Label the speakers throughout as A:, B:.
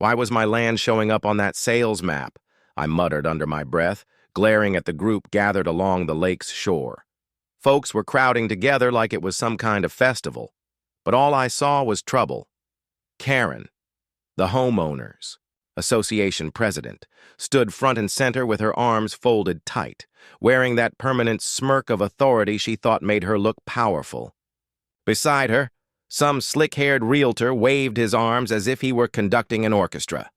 A: Why was my land showing up on that sales map? I muttered under my breath, glaring at the group gathered along the lake's shore. Folks were crowding together like it was some kind of festival, but all I saw was trouble. Karen, the homeowners association president, stood front and center with her arms folded tight, wearing that permanent smirk of authority she thought made her look powerful. Beside her, some slick-haired realtor waved his arms as if he were conducting an orchestra.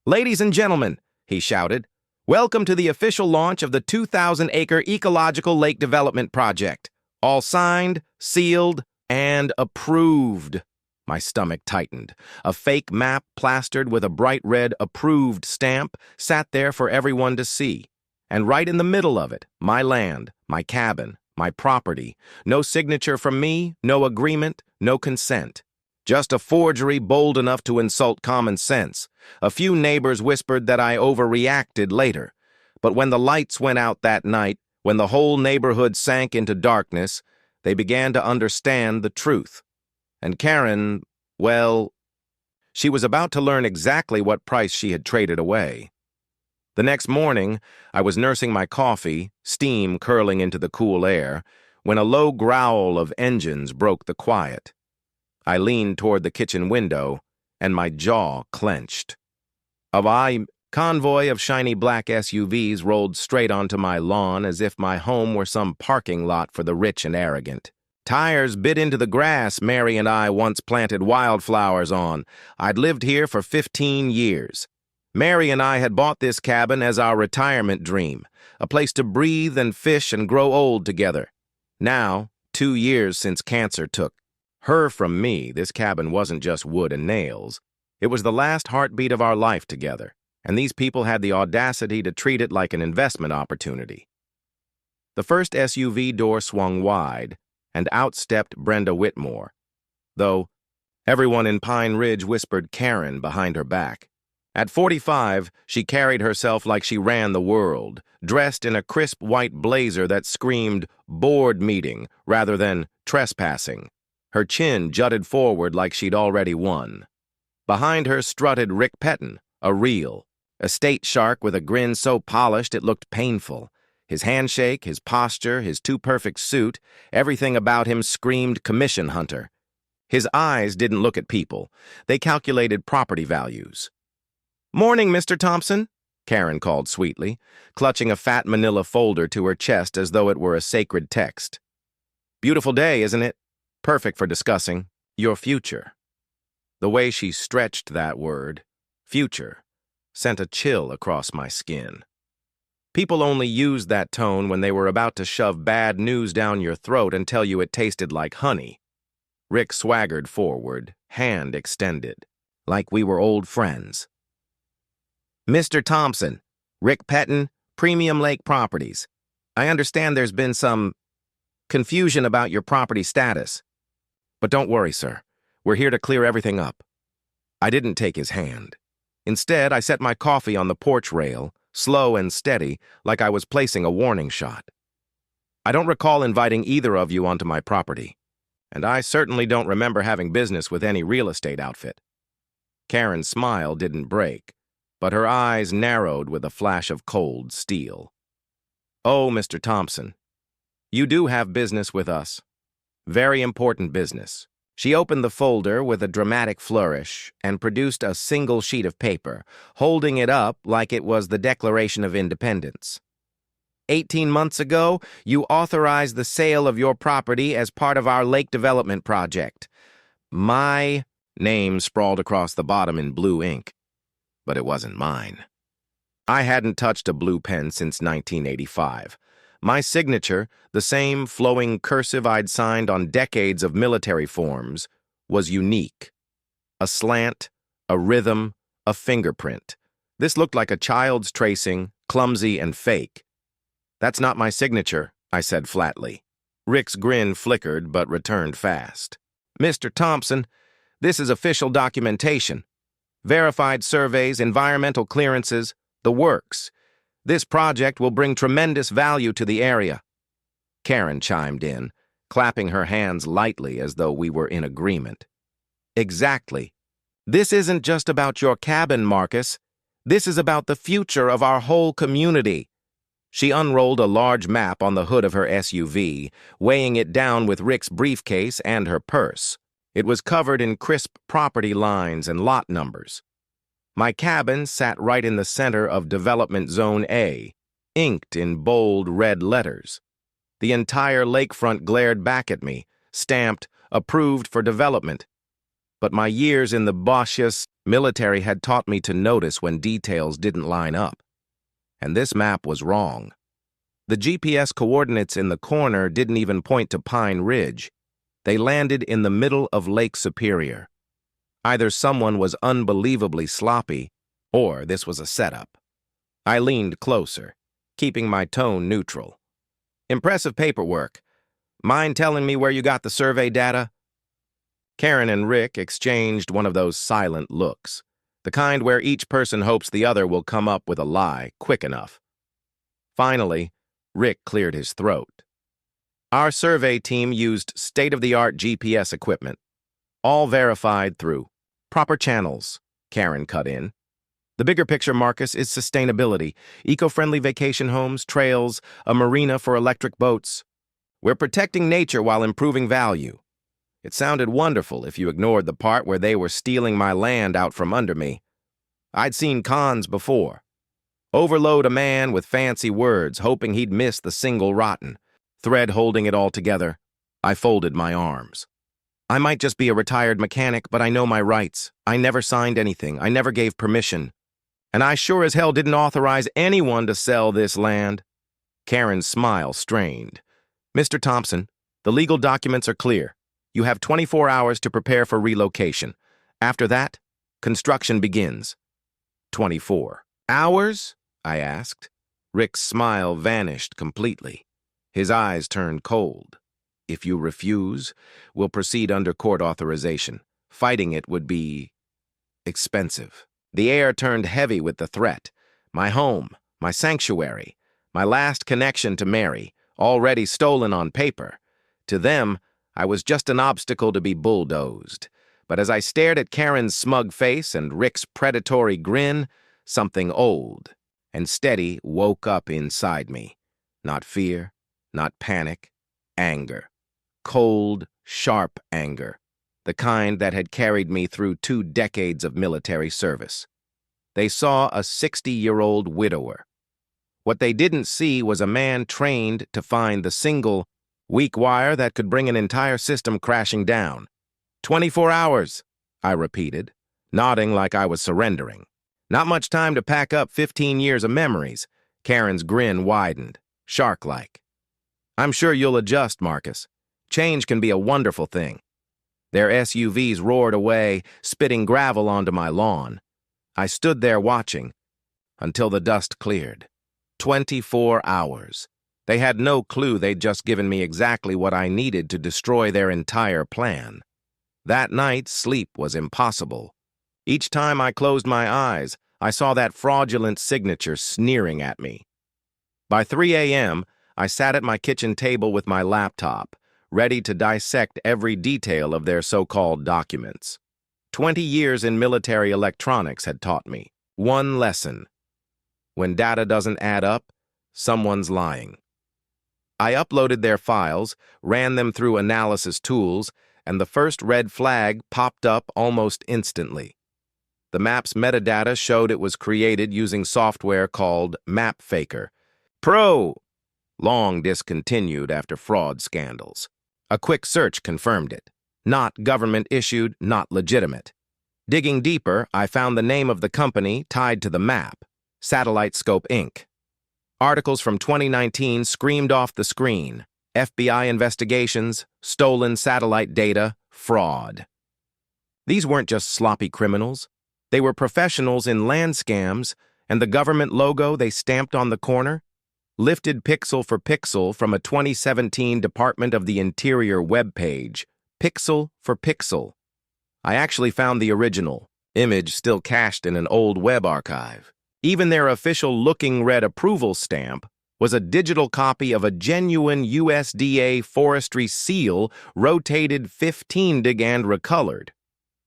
A: "Ladies and gentlemen," he shouted, "welcome to the official launch of the 2,000-acre ecological lake development project. All signed, sealed, and approved." My stomach tightened. A fake map plastered with a bright red approved stamp sat there for everyone to see. And right in the middle of it, my land, my cabin, my property. No signature from me, no agreement, no consent. Just a forgery bold enough to insult common sense. A few neighbors whispered that I overreacted later. But when the lights went out that night, when the whole neighborhood sank into darkness, they began to understand the truth. And Karen, well, she was about to learn exactly what price she had traded away. The next morning, I was nursing my coffee, steam curling into the cool air, when a low growl of engines broke the quiet. I leaned toward the kitchen window, and my jaw clenched. A convoy of shiny black SUVs rolled straight onto my lawn as if my home were some parking lot for the rich and arrogant. Tires bit into the grass Mary and I once planted wildflowers on. I'd lived here for 15 years. Mary and I had bought this cabin as our retirement dream, a place to breathe and fish and grow old together. Now, 2 years since cancer took her from me, this cabin wasn't just wood and nails. It was the last heartbeat of our life together, and these people had the audacity to treat it like an investment opportunity. The first SUV door swung wide, and out stepped Brenda Whitmore, though everyone in Pine Ridge whispered Karen behind her back. At 45, she carried herself like she ran the world, dressed in a crisp white blazer that screamed board meeting rather than trespassing. Her chin jutted forward like she'd already won. Behind her strutted Rick Pettin, a real estate shark with a grin so polished it looked painful. His handshake, his posture, his too-perfect suit, everything about him screamed commission hunter. His eyes didn't look at people. They calculated property values. "Morning, Mr. Thompson," Karen called sweetly, clutching a fat manila folder to her chest as though it were a sacred text. "Beautiful day, isn't it? Perfect for discussing your future." The way she stretched that word, future, sent a chill across my skin. People only used that tone when they were about to shove bad news down your throat and tell you it tasted like honey. Rick swaggered forward, hand extended, like we were old friends. "Mr. Thompson, Rick Pettin, Premium Lake Properties. I understand there's been some confusion about your property status. But don't worry, sir. We're here to clear everything up." I didn't take his hand. Instead, I set my coffee on the porch rail, slow and steady, like I was placing a warning shot. "I don't recall inviting either of you onto my property, and I certainly don't remember having business with any real estate outfit." Karen's smile didn't break, but her eyes narrowed with a flash of cold steel. "Oh, Mr. Thompson, you do have business with us. Very important business." She opened the folder with a dramatic flourish and produced a single sheet of paper, holding it up like it was the Declaration of Independence. 18 months ago, you authorized the sale of your property as part of our lake development project. My name sprawled across the bottom in blue ink, but it wasn't mine. I hadn't touched a blue pen since 1985. My signature, the same flowing cursive I'd signed on decades of military forms, was unique. A slant, a rhythm, a fingerprint. This looked like a child's tracing, clumsy and fake. "That's not my signature," I said flatly. Rick's grin flickered but returned fast. "Mr. Thompson, this is official documentation. Verified surveys, environmental clearances, the works. This project will bring tremendous value to the area." Karen chimed in, clapping her hands lightly as though we were in agreement. "Exactly. This isn't just about your cabin, Marcus. This is about the future of our whole community. She unrolled a large map on the hood of her SUV, weighing it down with Rick's briefcase and her purse. It was covered in crisp property lines and lot numbers. My cabin sat right in the center of Development Zone A, inked in bold red letters. The entire lakefront glared back at me, stamped, approved for development. But my years in the Bosch's military had taught me to notice when details didn't line up. And this map was wrong. The GPS coordinates in the corner didn't even point to Pine Ridge. They landed in the middle of Lake Superior. Either someone was unbelievably sloppy, or this was a setup. I leaned closer, keeping my tone neutral. Impressive paperwork. Mind telling me where you got the survey data? Karen and Rick exchanged one of those silent looks, the kind where each person hopes the other will come up with a lie quick enough. Finally, Rick cleared his throat. Our survey team used state-of-the-art GPS equipment, all verified through proper channels, Karen cut in. The bigger picture, Marcus, is sustainability, eco-friendly vacation homes, trails, a marina for electric boats. We're protecting nature while improving value. It sounded wonderful if you ignored the part where they were stealing my land out from under me. I'd seen cons before. Overload a man with fancy words, hoping he'd miss the single rotten. Thread holding it all together. I folded my arms. I might just be a retired mechanic, but I know my rights. I never signed anything. I never gave permission. And I sure as hell didn't authorize anyone to sell this land. Karen's smile strained. Mr. Thompson, the legal documents are clear. You have 24 hours to prepare for relocation. After that, construction begins. 24 hours? I asked. Rick's smile vanished completely. His eyes turned cold. If you refuse, we'll proceed under court authorization. Fighting it would be expensive. The air turned heavy with the threat. My home, my sanctuary, my last connection to Mary, already stolen on paper. To them, I was just an obstacle to be bulldozed. But as I stared at Karen's smug face and Rick's predatory grin, something old and steady woke up inside me. Not fear, not panic, anger. Cold, sharp anger. The kind that had carried me through 2 decades of military service. They saw a 60-year-old widower. What they didn't see was a man trained to find the single weak wire that could bring an entire system crashing down. 24 hours, I repeated, nodding like I was surrendering. Not much time to pack up 15 years of memories. Karen's grin widened, shark-like. I'm sure you'll adjust, Marcus. Change can be a wonderful thing. Their SUVs roared away, spitting gravel onto my lawn. I stood there watching until the dust cleared. 24 hours. They had no clue they'd just given me exactly what I needed to destroy their entire plan. That night, sleep was impossible. Each time I closed my eyes, I saw that fraudulent signature sneering at me. By 3 a.m., I sat at my kitchen table with my laptop, ready to dissect every detail of their so-called documents. 20 years in military electronics had taught me one lesson. When data doesn't add up, someone's lying. I uploaded their files, ran them through analysis tools, and the first red flag popped up almost instantly. The map's metadata showed it was created using software called MapFaker. Long discontinued after fraud scandals. A quick search confirmed it. Not government-issued, not legitimate. Digging deeper, I found the name of the company tied to the map, Satellite Scope Inc. Articles from 2019 screamed off the screen. FBI investigations, stolen satellite data, fraud. These weren't just sloppy criminals. They were professionals in land scams, and the government logo they stamped on the corner, lifted pixel for pixel from a 2017 Department of the Interior webpage, pixel for pixel. I actually found the original, image still cached in an old web archive. Even their official looking red approval stamp was a digital copy of a genuine USDA forestry seal rotated 15 dig and recolored.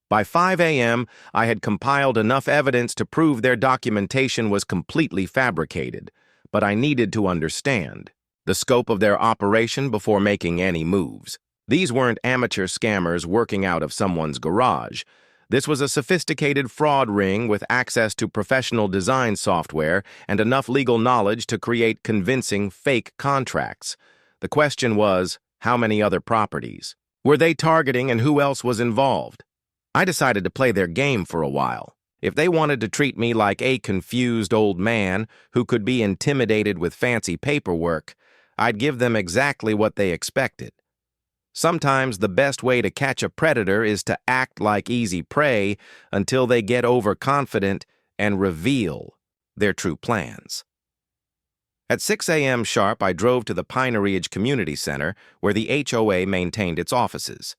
A: By 5 a.m., I had compiled enough evidence to prove their documentation was completely fabricated, but I needed to understand the scope of their operation before making any moves. These weren't amateur scammers working out of someone's garage. This was a sophisticated fraud ring with access to professional design software and enough legal knowledge to create convincing fake contracts. The question was, how many other properties were they targeting and who else was involved? I decided to play their game for a while. If they wanted to treat me like a confused old man who could be intimidated with fancy paperwork, I'd give them exactly what they expected. Sometimes the best way to catch a predator is to act like easy prey until they get overconfident and reveal their true plans. At 6 a.m. sharp, I drove to the Pine Ridge Community Center, where the HOA maintained its offices.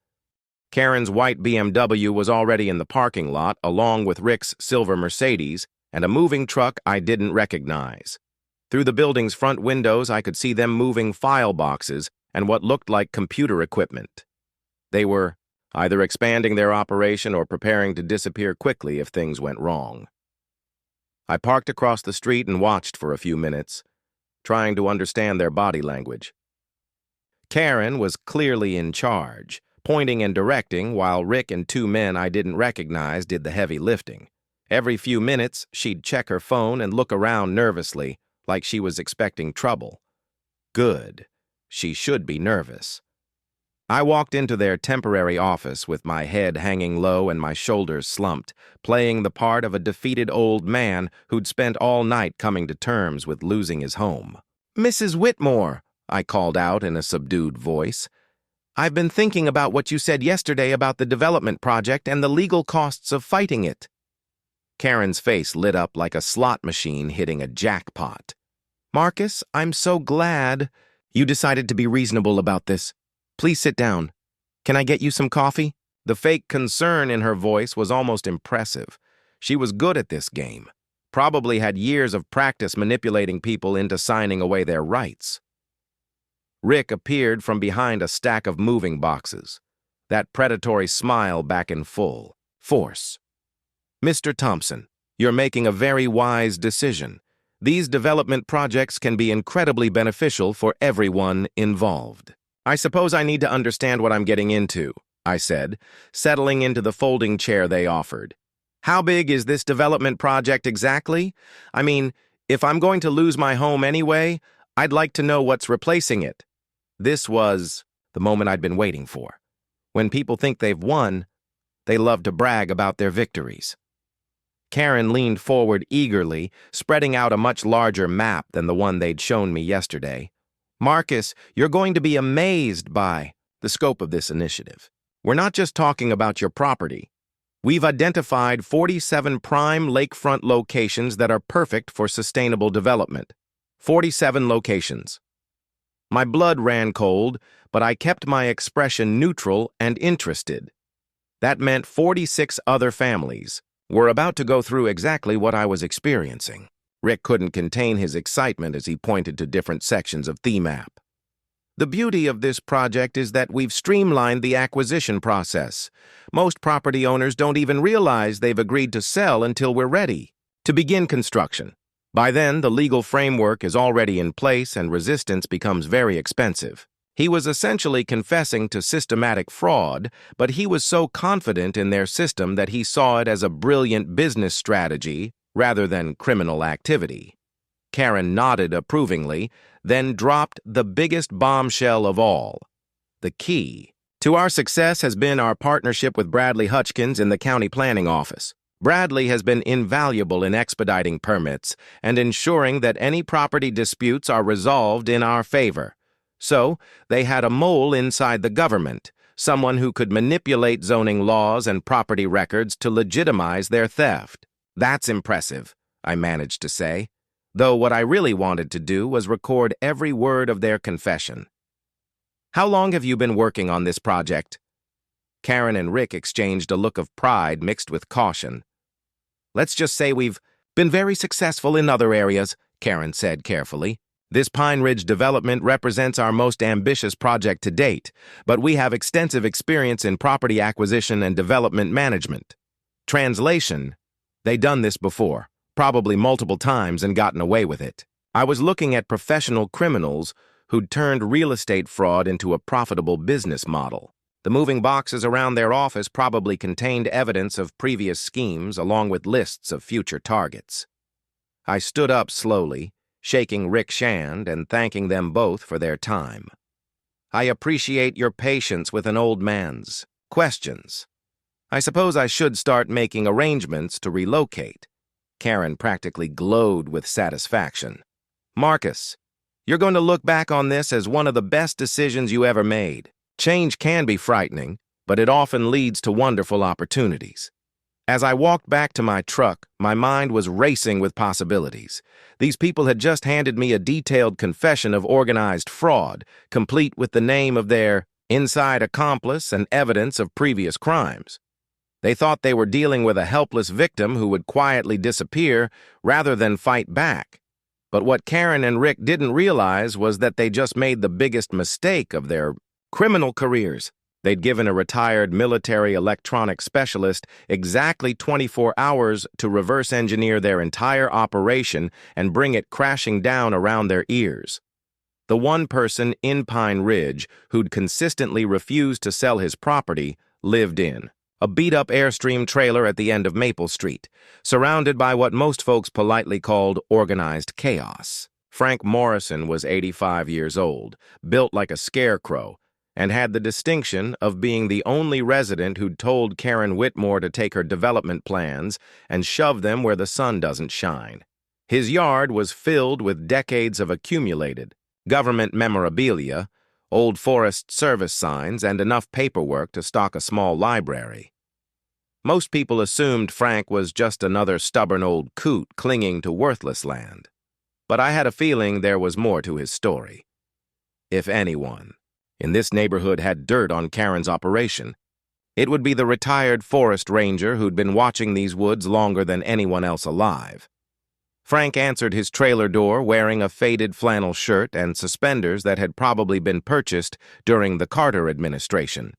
A: Karen's white BMW was already in the parking lot, along with Rick's silver Mercedes and a moving truck I didn't recognize. Through the building's front windows, I could see them moving file boxes and what looked like computer equipment. They were either expanding their operation or preparing to disappear quickly if things went wrong. I parked across the street and watched for a few minutes, trying to understand their body language. Karen was clearly in charge, pointing and directing, while Rick and two men I didn't recognize did the heavy lifting. Every few minutes, she'd check her phone and look around nervously, like she was expecting trouble. Good. She should be nervous. I walked into their temporary office with my head hanging low and my shoulders slumped, playing the part of a defeated old man who'd spent all night coming to terms with losing his home. "Mrs. Whitmore," I called out in a subdued voice, "I've been thinking about what you said yesterday about the development project and the legal costs of fighting it." Karen's face lit up like a slot machine hitting a jackpot. "Marcus, I'm so glad you decided to be reasonable about this. Please sit down. Can I get you some coffee?" The fake concern in her voice was almost impressive. She was good at this game, probably had years of practice manipulating people into signing away their rights. Rick appeared from behind a stack of moving boxes, that predatory smile back in full force. "Mr. Thompson, you're making a very wise decision. These development projects can be incredibly beneficial for everyone involved." "I suppose I need to understand what I'm getting into," I said, settling into the folding chair they offered. "How big is this development project exactly? I mean, if I'm going to lose my home anyway, I'd like to know what's replacing it." This was the moment I'd been waiting for. When people think they've won, they love to brag about their victories. Karen leaned forward eagerly, spreading out a much larger map than the one they'd shown me yesterday. "Marcus, you're going to be amazed by the scope of this initiative. We're not just talking about your property. We've identified 47 prime lakefront locations that are perfect for sustainable development. 47 locations." My blood ran cold, but I kept my expression neutral and interested. That meant 46 other families were about to go through exactly what I was experiencing. Rick couldn't contain his excitement as he pointed to different sections of the map. "The beauty of this project is that we've streamlined the acquisition process. Most property owners don't even realize they've agreed to sell until we're ready to begin construction. By then, the legal framework is already in place and resistance becomes very expensive." He was essentially confessing to systematic fraud, but he was so confident in their system that he saw it as a brilliant business strategy rather than criminal activity. Karen nodded approvingly, then dropped the biggest bombshell of all. The key to our success has been our partnership with Bradley Hutchkins in the county planning office. Bradley has been invaluable in expediting permits and ensuring that any property disputes are resolved in our favor. So, they had a mole inside the government, someone who could manipulate zoning laws and property records to legitimize their theft. "That's impressive," I managed to say, though what I really wanted to do was record every word of their confession. "How long have you been working on this project?" Karen and Rick exchanged a look of pride mixed with caution. "Let's just say we've been very successful in other areas," Karen said carefully. This Pine Ridge development represents our most ambitious project to date, but we have extensive experience in property acquisition and development management. Translation: they done this before, probably multiple times, and gotten away with it. I was looking at professional criminals who'd turned real estate fraud into a profitable business model. The moving boxes around their office probably contained evidence of previous schemes along with lists of future targets. I stood up slowly, shaking Rick's hand and thanking them both for their time. I appreciate your patience with an old man's questions. I suppose I should start making arrangements to relocate. Karen practically glowed with satisfaction. Marcus, you're going to look back on this as one of the best decisions you ever made. Change can be frightening, but it often leads to wonderful opportunities. As I walked back to my truck, my mind was racing with possibilities. These people had just handed me a detailed confession of organized fraud, complete with the name of their inside accomplice and evidence of previous crimes. They thought they were dealing with a helpless victim who would quietly disappear rather than fight back. But what Karen and Rick didn't realize was that they just made the biggest mistake of their criminal careers. They'd given a retired military electronics specialist exactly 24 hours to reverse engineer their entire operation and bring it crashing down around their ears. The one person in Pine Ridge who'd consistently refused to sell his property lived in a beat-up Airstream trailer at the end of Maple Street, surrounded by what most folks politely called organized chaos. Frank Morrison was 85 years old, built like a scarecrow, and had the distinction of being the only resident who'd told Karen Whitmore to take her development plans and shove them where the sun doesn't shine. His yard was filled with decades of accumulated government memorabilia, old Forest Service signs, and enough paperwork to stock a small library. Most people assumed Frank was just another stubborn old coot clinging to worthless land. But I had a feeling there was more to his story. If anyone in this neighborhood had dirt on Karen's operation, it would be the retired forest ranger who'd been watching these woods longer than anyone else alive. Frank answered his trailer door wearing a faded flannel shirt and suspenders that had probably been purchased during the Carter administration.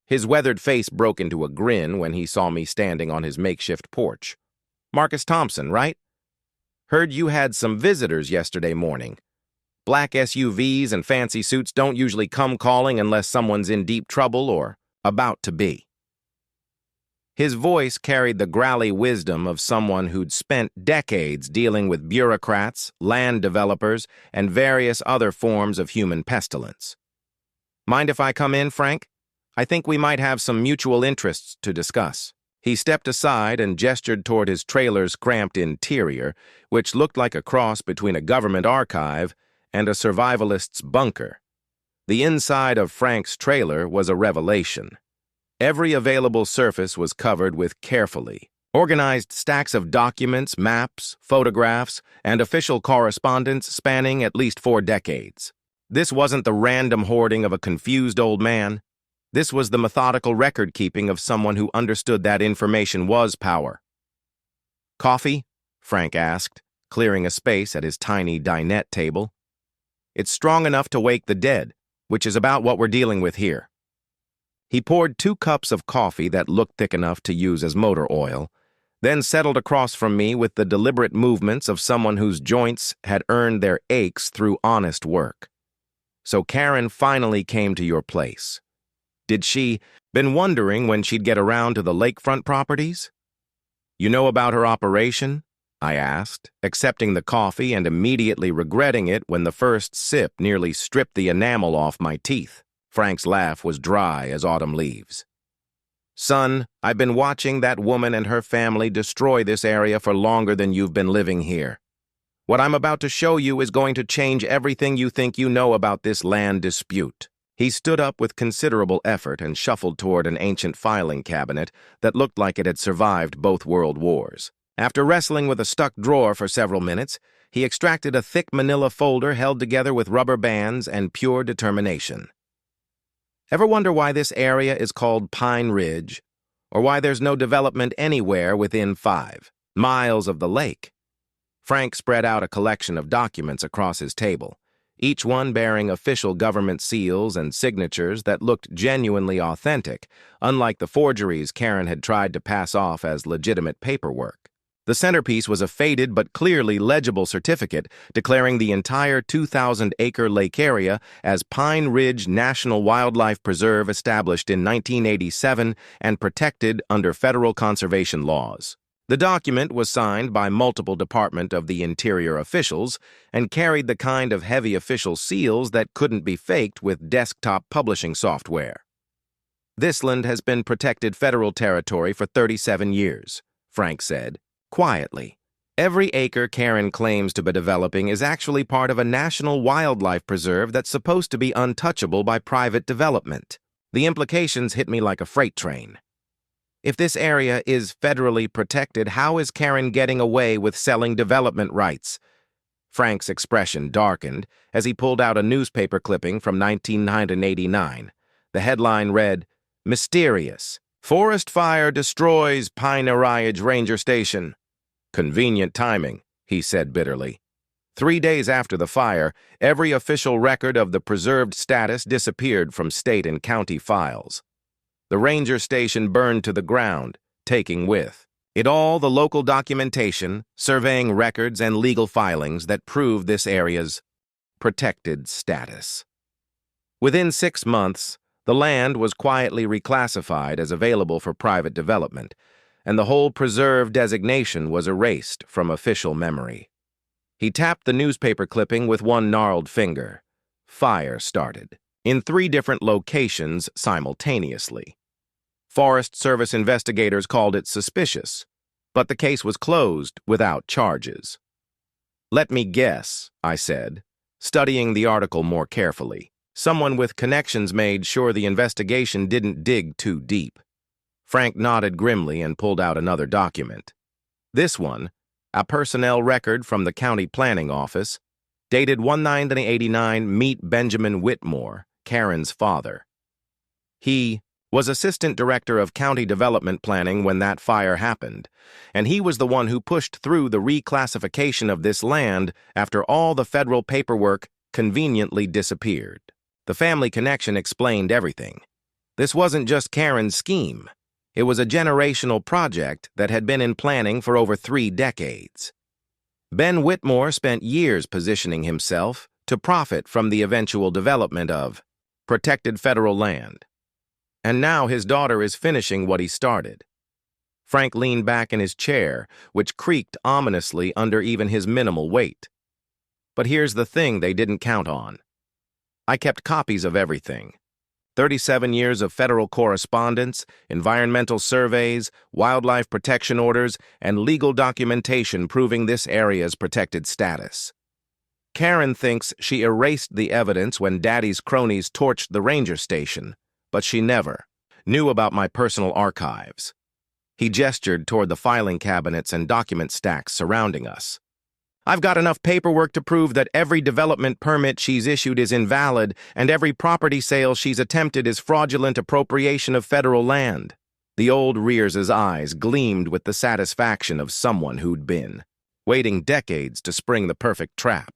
A: His weathered face broke into a grin when he saw me standing on his makeshift porch. Marcus Thompson, right? Heard you had some visitors yesterday morning. Black SUVs and fancy suits don't usually come calling unless someone's in deep trouble or about to be. His voice carried the growly wisdom of someone who'd spent decades dealing with bureaucrats, land developers, and various other forms of human pestilence. Mind if I come in, Frank? I think we might have some mutual interests to discuss. He stepped aside and gestured toward his trailer's cramped interior, which looked like a cross between a government archive and a survivalist's bunker. The inside of Frank's trailer was a revelation. Every available surface was covered with carefully organized stacks of documents, maps, photographs, and official correspondence spanning at least 4 decades. This wasn't the random hoarding of a confused old man. This was the methodical record-keeping of someone who understood that information was power. Coffee? Frank asked, clearing a space at his tiny dinette table. It's strong enough to wake the dead, which is about what we're dealing with here. He poured 2 cups of coffee that looked thick enough to use as motor oil, then settled across from me with the deliberate movements of someone whose joints had earned their aches through honest work. So Karen finally came to your place. Did she been wondering when she'd get around to the lakefront properties? You know about her operation? I asked, accepting the coffee and immediately regretting it when the first sip nearly stripped the enamel off my teeth. Frank's laugh was dry as autumn leaves. Son, I've been watching that woman and her family destroy this area for longer than you've been living here. What I'm about to show you is going to change everything you think you know about this land dispute. He stood up with considerable effort and shuffled toward an ancient filing cabinet that looked like it had survived both world wars. After wrestling with a stuck drawer for several minutes, he extracted a thick manila folder held together with rubber bands and pure determination. Ever wonder why this area is called Pine Ridge, or why there's no development anywhere within 5 miles of the lake? Frank spread out a collection of documents across his table, each one bearing official government seals and signatures that looked genuinely authentic, unlike the forgeries Karen had tried to pass off as legitimate paperwork. The centerpiece was a faded but clearly legible certificate declaring the entire 2,000-acre lake area as Pine Ridge National Wildlife Preserve, established in 1987 and protected under federal conservation laws. The document was signed by multiple Department of the Interior officials and carried the kind of heavy official seals that couldn't be faked with desktop publishing software. "This land has been protected federal territory for 37 years, Frank said, quietly. "Every acre Karen claims to be developing is actually part of a national wildlife preserve that's supposed to be untouchable by private development. The implications hit me like a freight train. If this area is federally protected, how is Karen getting away with selling development rights?" Frank's expression darkened as he pulled out a newspaper clipping from 1989. The headline read, "Mysterious. Forest Fire Destroys Pine Ridge Ranger Station." "Convenient timing," he said bitterly. 3 days after the fire, every official record of the preserved status disappeared from state and county files. The ranger station burned to the ground, taking with it all the local documentation, surveying records, and legal filings that prove this area's protected status. Within 6 months, the land was quietly reclassified as available for private development, and the whole preserve designation was erased from official memory. He tapped the newspaper clipping with one gnarled finger. Fire started, in 3 different locations simultaneously. Forest Service investigators called it suspicious, but the case was closed without charges. "Let me guess," I said, studying the article more carefully. "Someone with connections made sure the investigation didn't dig too deep." Frank nodded grimly and pulled out another document. This one, a personnel record from the county planning office, dated 1/9/89, meet Benjamin Whitmore, Karen's father. He was assistant director of county development planning when that fire happened, and he was the one who pushed through the reclassification of this land after all the federal paperwork conveniently disappeared. The family connection explained everything. This wasn't just Karen's scheme. It was a generational project that had been in planning for over 3 decades. Ben Whitmore spent years positioning himself to profit from the eventual development of protected federal land. And now his daughter is finishing what he started. Frank leaned back in his chair, which creaked ominously under even his minimal weight. But here's the thing they didn't count on. I kept copies of everything. 37 years of federal correspondence, environmental surveys, wildlife protection orders, and legal documentation proving this area's protected status. Karen thinks she erased the evidence when Daddy's cronies torched the ranger station, but she never knew about my personal archives. He gestured toward the filing cabinets and document stacks surrounding us. "I've got enough paperwork to prove that every development permit she's issued is invalid and every property sale she's attempted is fraudulent appropriation of federal land." The old rear's eyes gleamed with the satisfaction of someone who'd been waiting decades to spring the perfect trap.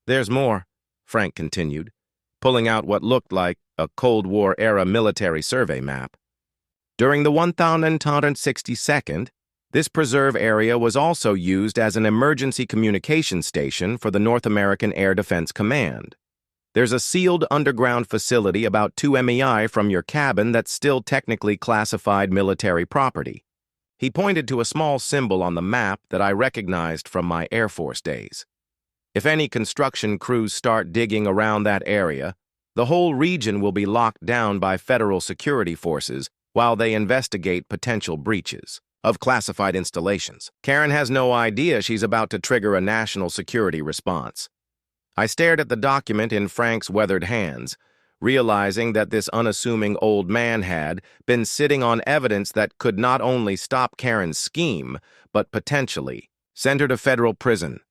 A: "There's more," Frank continued, pulling out what looked like a Cold War-era military survey map. During the 1262nd, this preserve area was also used as an emergency communication station for the North American Air Defense Command. There's a sealed underground facility about 2 MEI from your cabin that's still technically classified military property. He pointed to a small symbol on the map that I recognized from my Air Force days. If any construction crews start digging around that area, the whole region will be locked down by federal security forces while they investigate potential breaches of classified installations. Karen has no idea she's about to trigger a national security response. I stared at the document in Frank's weathered hands, realizing that this unassuming old man had been sitting on evidence that could not only stop Karen's scheme, but potentially send her to federal prison.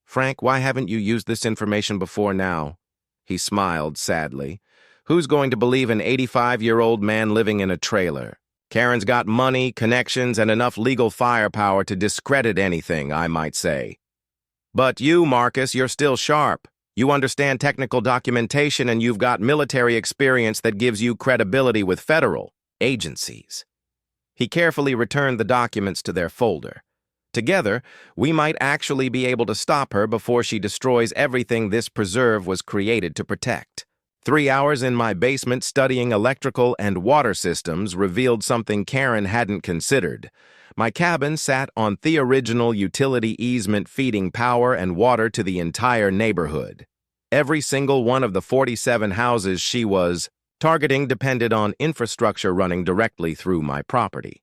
A: "Frank, why haven't you used this information before now?" He smiled sadly. "Who's going to believe an 85-year-old man living in a trailer?" Karen's got money, connections, and enough legal firepower to discredit anything, I might say. But you, Marcus, you're still sharp. You understand technical documentation and you've got military experience that gives you credibility with federal agencies. He carefully returned the documents to their folder. Together, we might actually be able to stop her before she destroys everything this preserve was created to protect. 3 hours in my basement studying electrical and water systems revealed something Karen hadn't considered. My cabin sat on the original utility easement feeding power and water to the entire neighborhood. Every single one of the 47 houses she was targeting depended on infrastructure running directly through my property.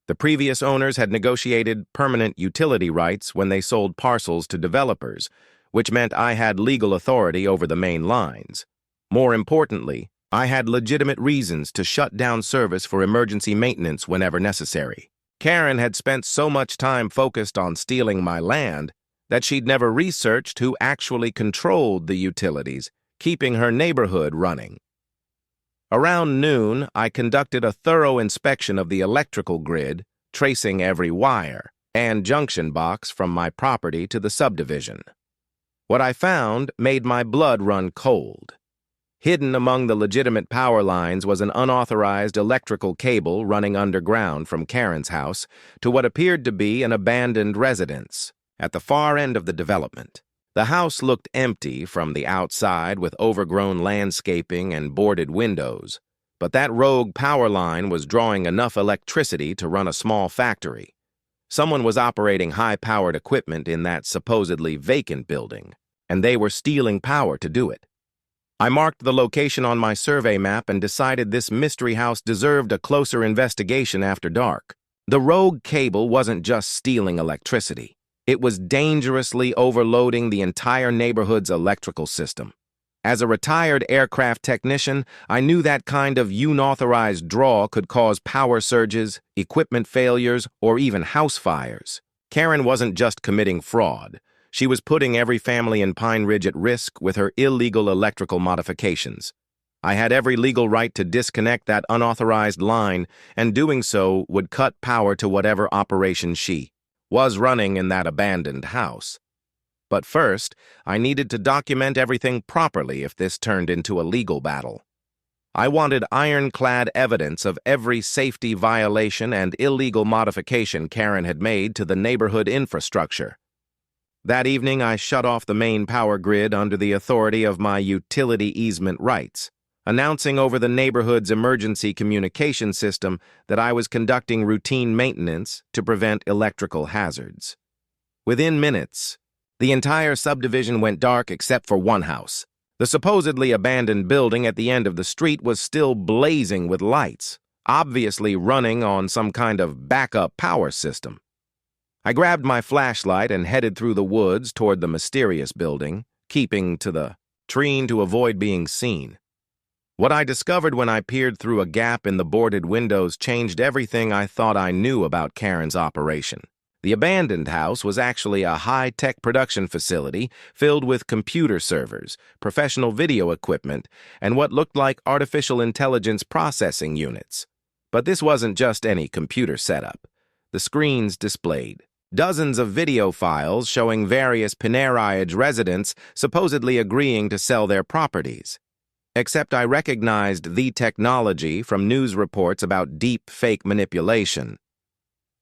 A: The previous owners had negotiated permanent utility rights when they sold parcels to developers, which meant I had legal authority over the main lines. More importantly, I had legitimate reasons to shut down service for emergency maintenance whenever necessary. Karen had spent so much time focused on stealing my land that she'd never researched who actually controlled the utilities, keeping her neighborhood running. Around noon, I conducted a thorough inspection of the electrical grid, tracing every wire and junction box from my property to the subdivision. What I found made my blood run cold. Hidden among the legitimate power lines was an unauthorized electrical cable running underground from Karen's house to what appeared to be an abandoned residence at the far end of the development. The house looked empty from the outside with overgrown landscaping and boarded windows, but that rogue power line was drawing enough electricity to run a small factory. Someone was operating high-powered equipment in that supposedly vacant building, and they were stealing power to do it. I marked the location on my survey map and decided this mystery house deserved a closer investigation after dark. The rogue cable wasn't just stealing electricity. It was dangerously overloading the entire neighborhood's electrical system. As a retired aircraft technician, I knew that kind of unauthorized draw could cause power surges, equipment failures, or even house fires. Karen wasn't just committing fraud. She was putting every family in Pine Ridge at risk with her illegal electrical modifications. I had every legal right to disconnect that unauthorized line, and doing so would cut power to whatever operation she was running in that abandoned house. But first, I needed to document everything properly if this turned into a legal battle. I wanted ironclad evidence of every safety violation and illegal modification Karen had made to the neighborhood infrastructure. That evening, I shut off the main power grid under the authority of my utility easement rights, announcing over the neighborhood's emergency communication system that I was conducting routine maintenance to prevent electrical hazards. Within minutes, the entire subdivision went dark except for one house. The supposedly abandoned building at the end of the street was still blazing with lights, obviously running on some kind of backup power system. I grabbed my flashlight and headed through the woods toward the mysterious building, keeping to the tree to avoid being seen. What I discovered when I peered through a gap in the boarded windows changed everything I thought I knew about Karen's operation. The abandoned house was actually a high-tech production facility filled with computer servers, professional video equipment, and what looked like artificial intelligence processing units. But this wasn't just any computer setup. The screens displayed dozens of video files showing various Pinaride residents supposedly agreeing to sell their properties. Except I recognized the technology from news reports about deep fake manipulation.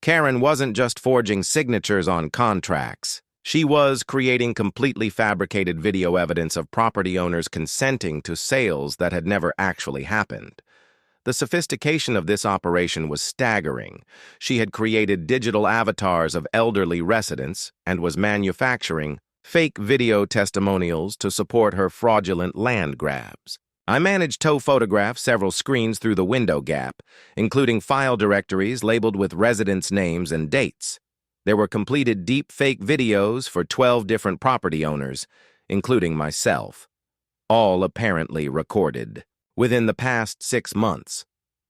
A: Karen wasn't just forging signatures on contracts. She was creating completely fabricated video evidence of property owners consenting to sales that had never actually happened. The sophistication of this operation was staggering. She had created digital avatars of elderly residents and was manufacturing fake video testimonials to support her fraudulent land grabs. I managed to photograph several screens through the window gap, including file directories labeled with residents' names and dates. There were completed deep fake videos for 12 different property owners, including myself, all apparently recorded within the past 6 months.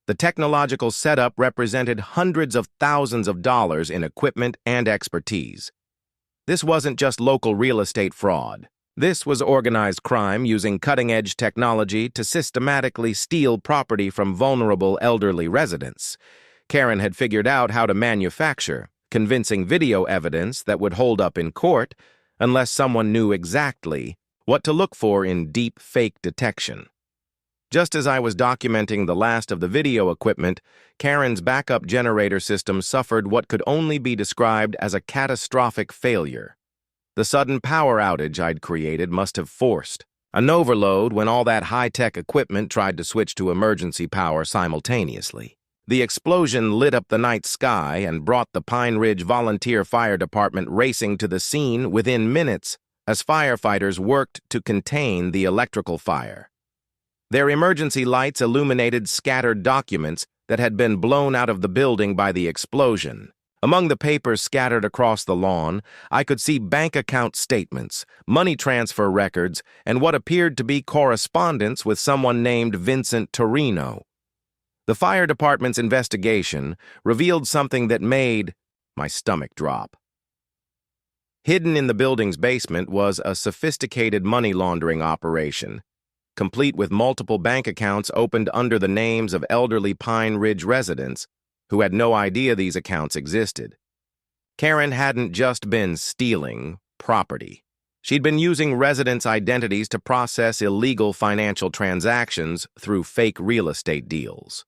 A: The technological setup represented hundreds of thousands of dollars in equipment and expertise. This wasn't just local real estate fraud. This was organized crime using cutting-edge technology to systematically steal property from vulnerable elderly residents. Karen had figured out how to manufacture convincing video evidence that would hold up in court unless someone knew exactly what to look for in deep fake detection. Just as I was documenting the last of the video equipment, Karen's backup generator system suffered what could only be described as a catastrophic failure. The sudden power outage I'd created must have forced an overload when all that high-tech equipment tried to switch to emergency power simultaneously. The explosion lit up the night sky and brought the Pine Ridge Volunteer Fire Department racing to the scene within minutes as firefighters worked to contain the electrical fire. Their emergency lights illuminated scattered documents that had been blown out of the building by the explosion. Among the papers scattered across the lawn, I could see bank account statements, money transfer records, and what appeared to be correspondence with someone named Vincent Torino. The fire department's investigation revealed something that made my stomach drop. Hidden in the building's basement was a sophisticated money laundering operation, complete with multiple bank accounts opened under the names of elderly Pine Ridge residents who had no idea these accounts existed. Karen hadn't just been stealing property. She'd been using residents' identities to process illegal financial transactions through fake real estate deals.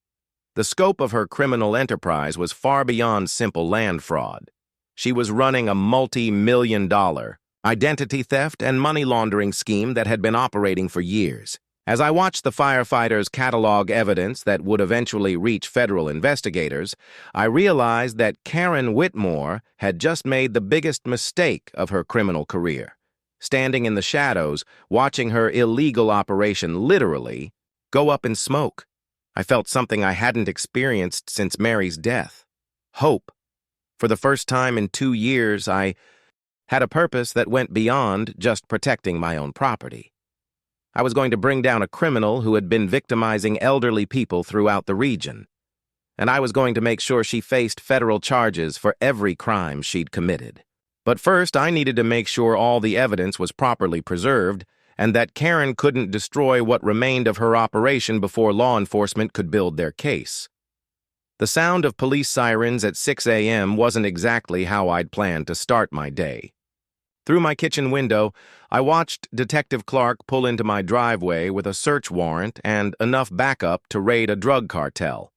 A: The scope of her criminal enterprise was far beyond simple land fraud. She was running a multi-million-dollar identity theft and money laundering scheme that had been operating for years. As I watched the firefighters catalog evidence that would eventually reach federal investigators, I realized that Karen Whitmore had just made the biggest mistake of her criminal career, standing in the shadows, watching her illegal operation literally go up in smoke. I felt something I hadn't experienced since Mary's death: hope. For the first time in 2 years, I had a purpose that went beyond just protecting my own property. I was going to bring down a criminal who had been victimizing elderly people throughout the region, and I was going to make sure she faced federal charges for every crime she'd committed. But first, I needed to make sure all the evidence was properly preserved and that Karen couldn't destroy what remained of her operation before law enforcement could build their case. The sound of police sirens at 6 a.m. wasn't exactly how I'd planned to start my day. Through my kitchen window, I watched Detective Clark pull into my driveway with a search warrant and enough backup to raid a drug cartel.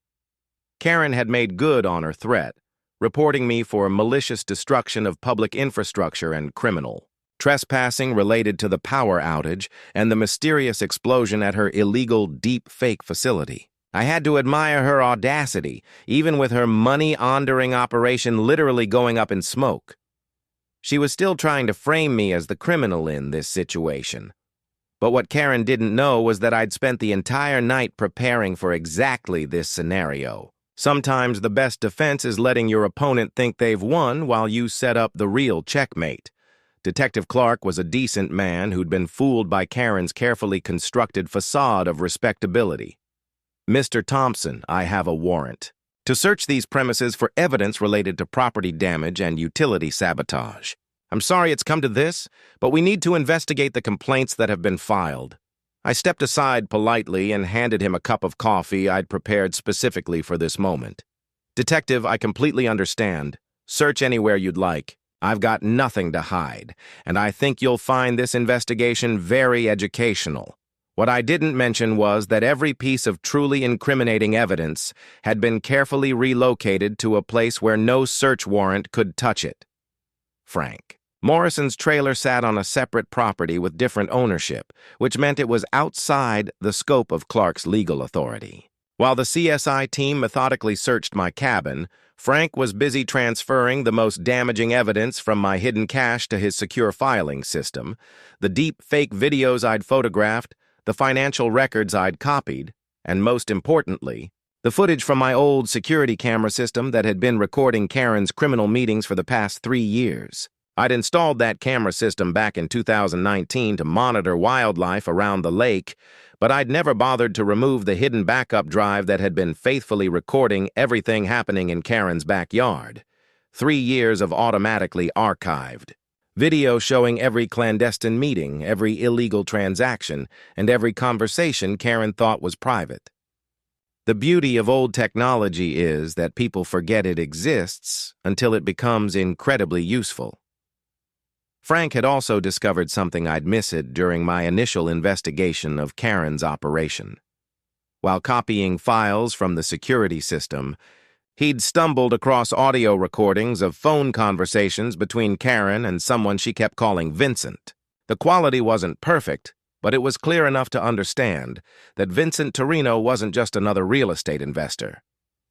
A: Karen had made good on her threat, reporting me for malicious destruction of public infrastructure and criminal trespassing related to the power outage and the mysterious explosion at her illegal deep fake facility. I had to admire her audacity, even with her money-laundering operation literally going up in smoke. She was still trying to frame me as the criminal in this situation. But what Karen didn't know was that I'd spent the entire night preparing for exactly this scenario. Sometimes the best defense is letting your opponent think they've won while you set up the real checkmate. Detective Clark was a decent man who'd been fooled by Karen's carefully constructed facade of respectability. "Mr. Thompson, I have a warrant to search these premises for evidence related to property damage and utility sabotage. I'm sorry it's come to this, but we need to investigate the complaints that have been filed." I stepped aside politely and handed him a cup of coffee I'd prepared specifically for this moment. "Detective, I completely understand. Search anywhere you'd like. I've got nothing to hide, and I think you'll find this investigation very educational. What I didn't mention was that every piece of truly incriminating evidence had been carefully relocated to a place where no search warrant could touch it." Frank. Morrison's trailer sat on a separate property with different ownership, which meant it was outside the scope of Clark's legal authority. While the CSI team methodically searched my cabin, Frank was busy transferring the most damaging evidence from my hidden cache to his secure filing system: the deep fake videos I'd photographed, the financial records I'd copied, and most importantly, the footage from my old security camera system that had been recording Karen's criminal meetings for the past 3 years. I'd installed that camera system back in 2019 to monitor wildlife around the lake, but I'd never bothered to remove the hidden backup drive that had been faithfully recording everything happening in Karen's backyard. 3 years of automatically archived video showing every clandestine meeting, every illegal transaction, and every conversation Karen thought was private. The beauty of old technology is that people forget it exists until it becomes incredibly useful. Frank had also discovered something I'd missed during my initial investigation of Karen's operation. While copying files from the security system, he'd stumbled across audio recordings of phone conversations between Karen and someone she kept calling Vincent. The quality wasn't perfect, but it was clear enough to understand that Vincent Torino wasn't just another real estate investor.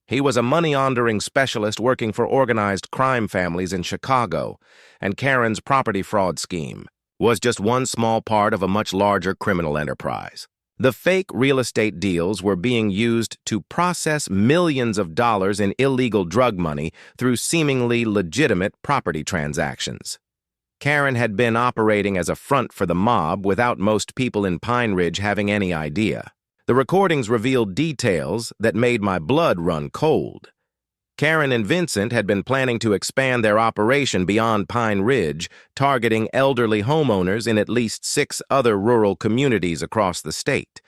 A: He was a money-laundering specialist working for organized crime families in Chicago, and Karen's property fraud scheme was just one small part of a much larger criminal enterprise. The fake real estate deals were being used to process millions of dollars in illegal drug money through seemingly legitimate property transactions. Karen had been operating as a front for the mob without most people in Pine Ridge having any idea. The recordings revealed details that made my blood run cold. Karen and Vincent had been planning to expand their operation beyond Pine Ridge, targeting elderly homeowners in at least 6 other rural communities across the state.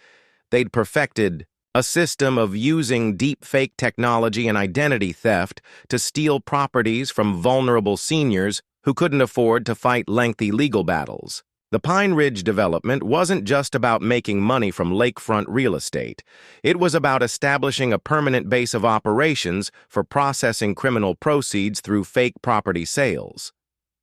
A: They'd perfected a system of using deep-fake technology and identity theft to steal properties from vulnerable seniors who couldn't afford to fight lengthy legal battles. The Pine Ridge development wasn't just about making money from lakefront real estate. It was about establishing a permanent base of operations for processing criminal proceeds through fake property sales.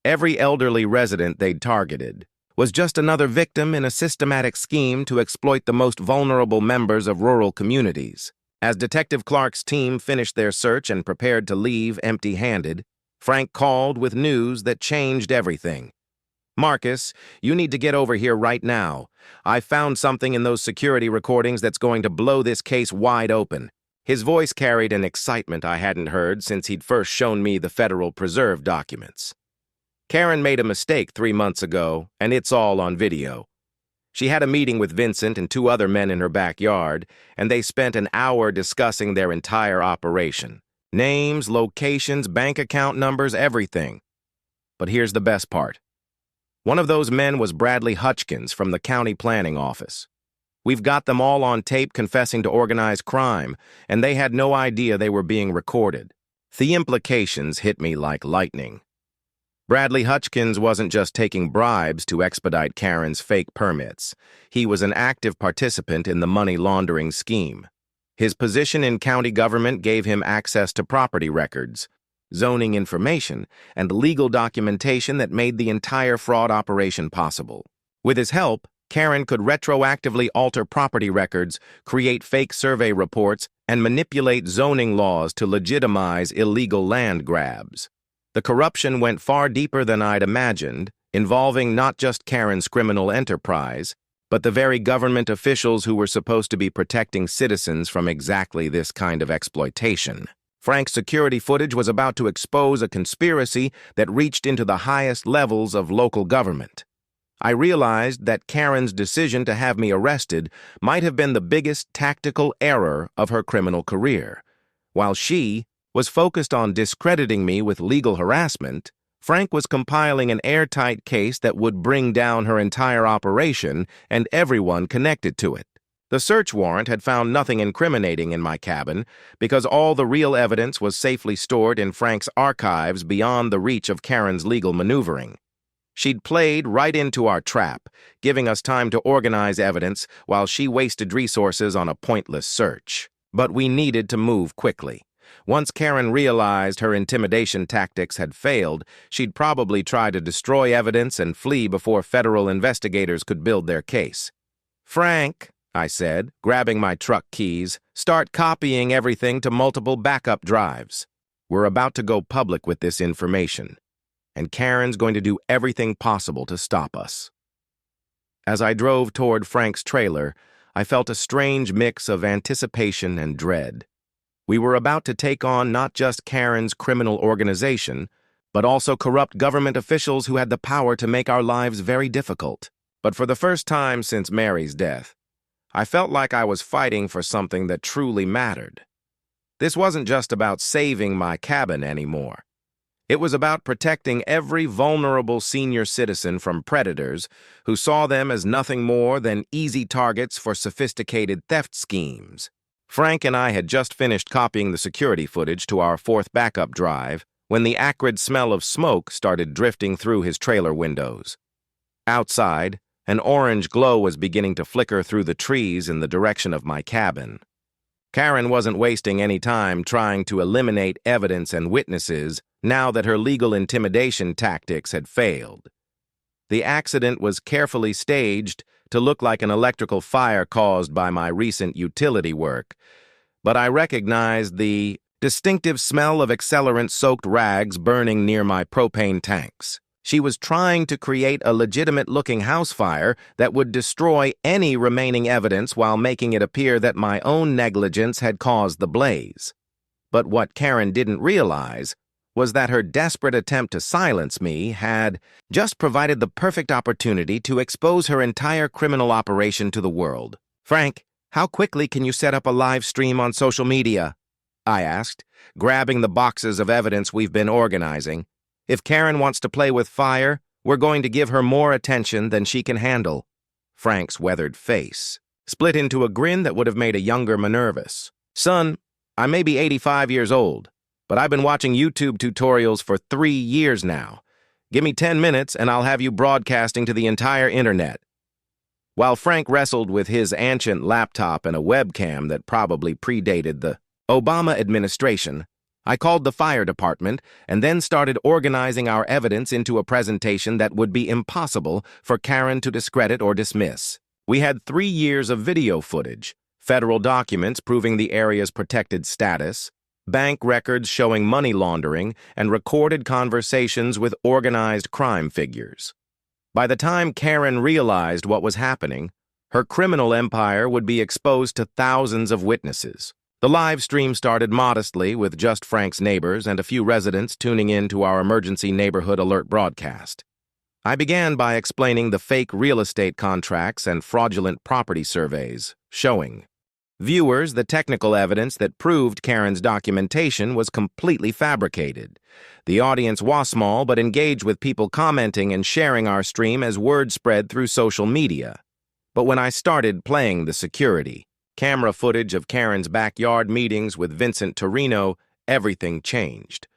A: Every elderly resident they'd targeted was just another victim in a systematic scheme to exploit the most vulnerable members of rural communities. As Detective Clark's team finished their search and prepared to leave empty-handed, Frank called with news that changed everything. "Marcus, you need to get over here right now. I found something in those security recordings that's going to blow this case wide open." His voice carried an excitement I hadn't heard since he'd first shown me the Federal Preserve documents. "Karen made a mistake 3 months ago, and it's all on video." She had a meeting with Vincent and 2 other men in her backyard, and they spent an hour discussing their entire operation. Names, locations, bank account numbers, everything. But here's the best part. One of those men was Bradley Hutchkins from the county planning office. We've got them all on tape confessing to organized crime, and they had no idea they were being recorded. The implications hit me like lightning. Bradley Hutchkins wasn't just taking bribes to expedite Karen's fake permits. He was an active participant in the money laundering scheme. His position in county government gave him access to property records, zoning information, and legal documentation that made the entire fraud operation possible. With his help, Karen could retroactively alter property records, create fake survey reports, and manipulate zoning laws to legitimize illegal land grabs. The corruption went far deeper than I'd imagined, involving not just Karen's criminal enterprise, but the very government officials who were supposed to be protecting citizens from exactly this kind of exploitation. Frank's security footage was about to expose a conspiracy that reached into the highest levels of local government. I realized that Karen's decision to have me arrested might have been the biggest tactical error of her criminal career. While she was focused on discrediting me with legal harassment, Frank was compiling an airtight case that would bring down her entire operation and everyone connected to it. The search warrant had found nothing incriminating in my cabin because all the real evidence was safely stored in Frank's archives beyond the reach of Karen's legal maneuvering. She'd played right into our trap, giving us time to organize evidence while she wasted resources on a pointless search. But we needed to move quickly. Once Karen realized her intimidation tactics had failed, she'd probably try to destroy evidence and flee before federal investigators could build their case. "Frank," I said, grabbing my truck keys, "start copying everything to multiple backup drives. We're about to go public with this information, and Karen's going to do everything possible to stop us." As I drove toward Frank's trailer, I felt a strange mix of anticipation and dread. We were about to take on not just Karen's criminal organization, but also corrupt government officials who had the power to make our lives very difficult. But for the first time since Mary's death, I felt like I was fighting for something that truly mattered. This wasn't just about saving my cabin anymore. It was about protecting every vulnerable senior citizen from predators who saw them as nothing more than easy targets for sophisticated theft schemes. Frank and I had just finished copying the security footage to our fourth backup drive when the acrid smell of smoke started drifting through his trailer windows. Outside, an orange glow was beginning to flicker through the trees in the direction of my cabin. Karen wasn't wasting any time trying to eliminate evidence and witnesses now that her legal intimidation tactics had failed. The accident was carefully staged to look like an electrical fire caused by my recent utility work, but I recognized the distinctive smell of accelerant-soaked rags burning near my propane tanks. She was trying to create a legitimate-looking house fire that would destroy any remaining evidence while making it appear that my own negligence had caused the blaze. But what Karen didn't realize was that her desperate attempt to silence me had just provided the perfect opportunity to expose her entire criminal operation to the world. "Frank, how quickly can you set up a live stream on social media?" I asked, grabbing the boxes of evidence we've been organizing. "If Karen wants to play with fire, we're going to give her more attention than she can handle." Frank's weathered face split into a grin that would have made a younger me nervous. "Son, I may be 85 years old, but I've been watching YouTube tutorials for 3 years now. Give me 10 minutes and I'll have you broadcasting to the entire internet." While Frank wrestled with his ancient laptop and a webcam that probably predated the Obama administration, I called the fire department and then started organizing our evidence into a presentation that would be impossible for Karen to discredit or dismiss. We had 3 years of video footage, federal documents proving the area's protected status, bank records showing money laundering, and recorded conversations with organized crime figures. By the time Karen realized what was happening, her criminal empire would be exposed to thousands of witnesses. The live stream started modestly with just Frank's neighbors and a few residents tuning in to our emergency neighborhood alert broadcast. I began by explaining the fake real estate contracts and fraudulent property surveys, showing viewers the technical evidence that proved Karen's documentation was completely fabricated. The audience was small but engaged with people commenting and sharing our stream as word spread through social media. But when I started playing the security camera footage of Karen's backyard meetings with Vincent Torino, everything changed.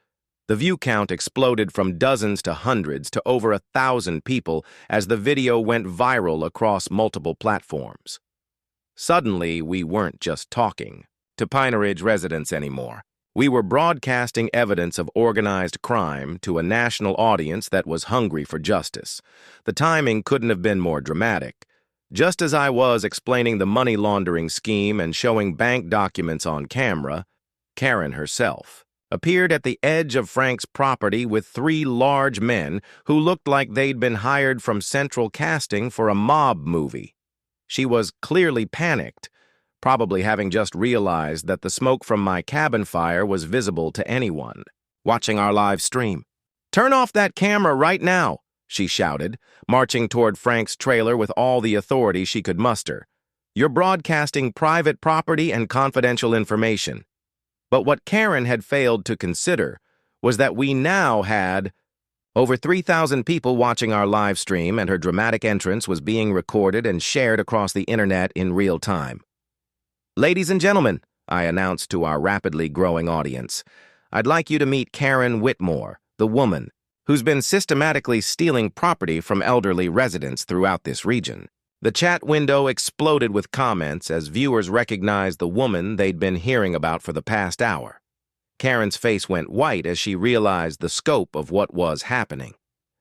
A: The view count exploded from dozens to hundreds to over 1,000 people as the video went viral across multiple platforms. Suddenly, we weren't just talking to Pine Ridge residents anymore. We were broadcasting evidence of organized crime to a national audience that was hungry for justice. The timing couldn't have been more dramatic. Just as I was explaining the money laundering scheme and showing bank documents on camera, Karen herself appeared at the edge of Frank's property with 3 large men who looked like they'd been hired from central casting for a mob movie. She was clearly panicked, probably having just realized that the smoke from my cabin fire was visible to anyone watching our live stream. "Turn off that camera right now," she shouted, marching toward Frank's trailer with all the authority she could muster. "You're broadcasting private property and confidential information." But what Karen had failed to consider was that we now had over 3,000 people watching our live stream, and her dramatic entrance was being recorded and shared across the internet in real time. "Ladies and gentlemen," I announced to our rapidly growing audience, "I'd like you to meet Karen Whitmore, the woman who's been systematically stealing property from elderly residents throughout this region." The chat window exploded with comments as viewers recognized the woman they'd been hearing about for the past hour. Karen's face went white as she realized the scope of what was happening.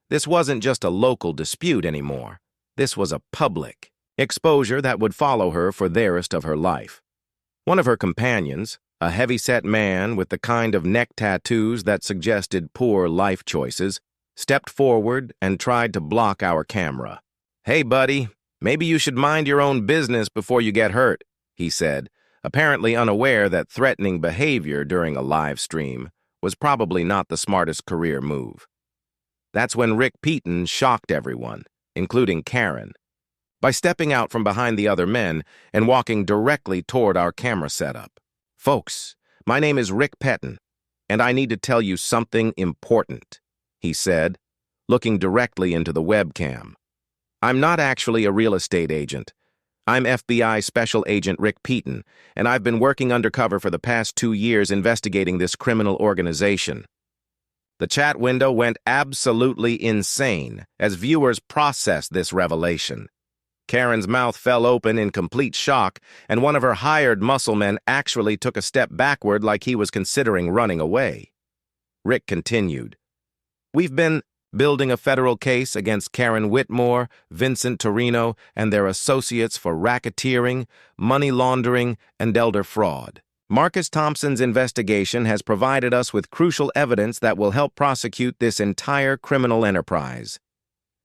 A: This wasn't just a local dispute anymore. This was a public exposure that would follow her for the rest of her life. One of her companions, a heavy-set man with the kind of neck tattoos that suggested poor life choices, stepped forward and tried to block our camera. "Hey, buddy, maybe you should mind your own business before you get hurt," he said, apparently unaware that threatening behavior during a live stream was probably not the smartest career move. That's when Rick Peaton shocked everyone, including Karen, by stepping out from behind the other men and walking directly toward our camera setup. "Folks, my name is Rick Peaton, and I need to tell you something important," he said, looking directly into the webcam. "I'm not actually a real estate agent. I'm FBI Special Agent Rick Peaton, and I've been working undercover for the past 2 years investigating this criminal organization. The chat window went absolutely insane as viewers processed this revelation. Karen's mouth fell open in complete shock, and one of her hired muscle men actually took a step backward like he was considering running away. Rick continued, "We've been building a federal case against Karen Whitmore, Vincent Torino, and their associates for racketeering, money laundering, and elder fraud. Marcus Thompson's investigation has provided us with crucial evidence that will help prosecute this entire criminal enterprise."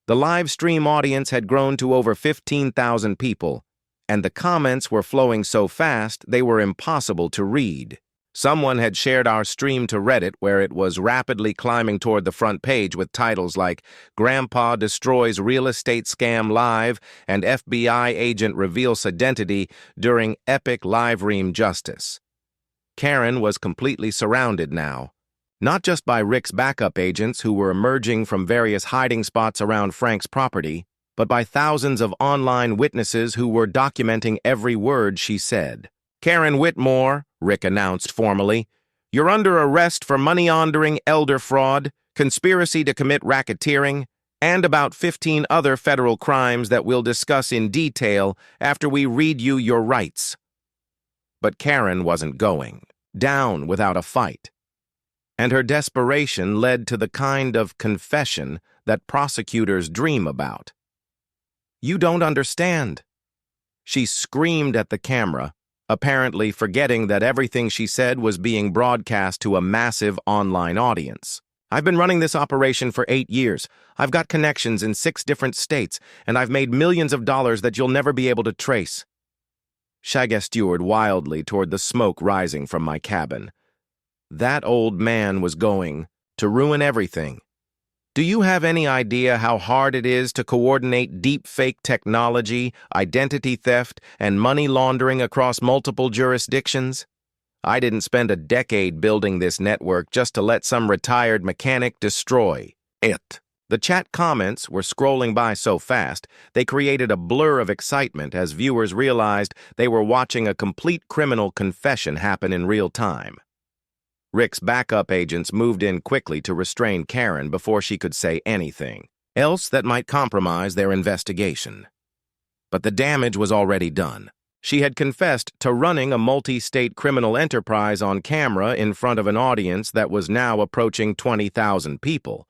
A: The live stream audience had grown to over 15,000 people, and the comments were flowing so fast they were impossible to read. Someone had shared our stream to Reddit, where it was rapidly climbing toward the front page with titles like "Grandpa Destroys Real Estate Scam Live" and "FBI Agent Reveals Identity During Epic Live Ream Justice." Karen was completely surrounded now, not just by Rick's backup agents who were emerging from various hiding spots around Frank's property, but by thousands of online witnesses who were documenting every word she said. "Karen Whitmore," Rick announced formally, "you're under arrest for money laundering, elder fraud, conspiracy to commit racketeering, and about 15 other federal crimes that we'll discuss in detail after we read you your rights." But Karen wasn't going down without a fight, and her desperation led to the kind of confession that prosecutors dream about. "You don't understand," she screamed at the camera, apparently forgetting that everything she said was being broadcast to a massive online audience. "I've been running this operation for 8 years. I've got connections in 6 different states, and I've made millions of dollars that you'll never be able to trace." She gestured wildly toward the smoke rising from my cabin. "That old man was going to ruin everything. Do you have any idea how hard it is to coordinate deep-fake technology, identity theft, and money laundering across multiple jurisdictions? I didn't spend a decade building this network just to let some retired mechanic destroy it." The chat comments were scrolling by so fast, they created a blur of excitement as viewers realized they were watching a complete criminal confession happen in real time. Rick's backup agents moved in quickly to restrain Karen before she could say anything else that might compromise their investigation. But the damage was already done. She had confessed to running a multi-state criminal enterprise on camera in front of an audience that was now approaching 20,000 people.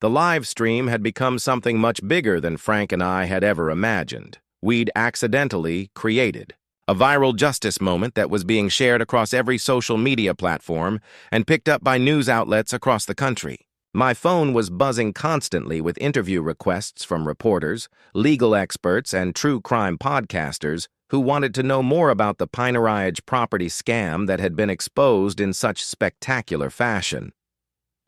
A: The live stream had become something much bigger than Frank and I had ever imagined. We'd accidentally created a viral justice moment that was being shared across every social media platform and picked up by news outlets across the country. My phone was buzzing constantly with interview requests from reporters, legal experts, and true crime podcasters who wanted to know more about the Outraged property scam that had been exposed in such spectacular fashion.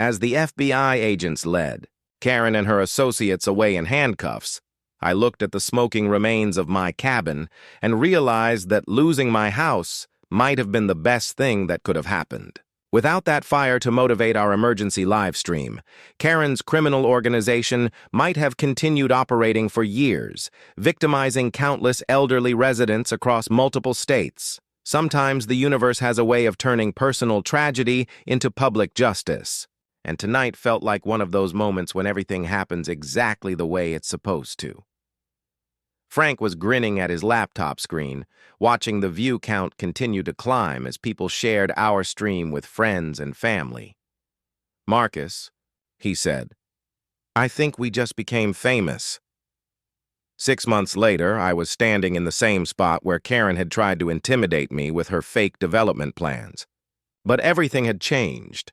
A: As the FBI agents led Karen and her associates away in handcuffs, I looked at the smoking remains of my cabin and realized that losing my house might have been the best thing that could have happened. Without that fire to motivate our emergency live stream, Karen's criminal organization might have continued operating for years, victimizing countless elderly residents across multiple states. Sometimes the universe has a way of turning personal tragedy into public justice, and tonight felt like one of those moments when everything happens exactly the way it's supposed to. Frank was grinning at his laptop screen, watching the view count continue to climb as people shared our stream with friends and family. "Marcus," he said, "I think we just became famous." 6 months later, I was standing in the same spot where Karen had tried to intimidate me with her fake development plans. But everything had changed.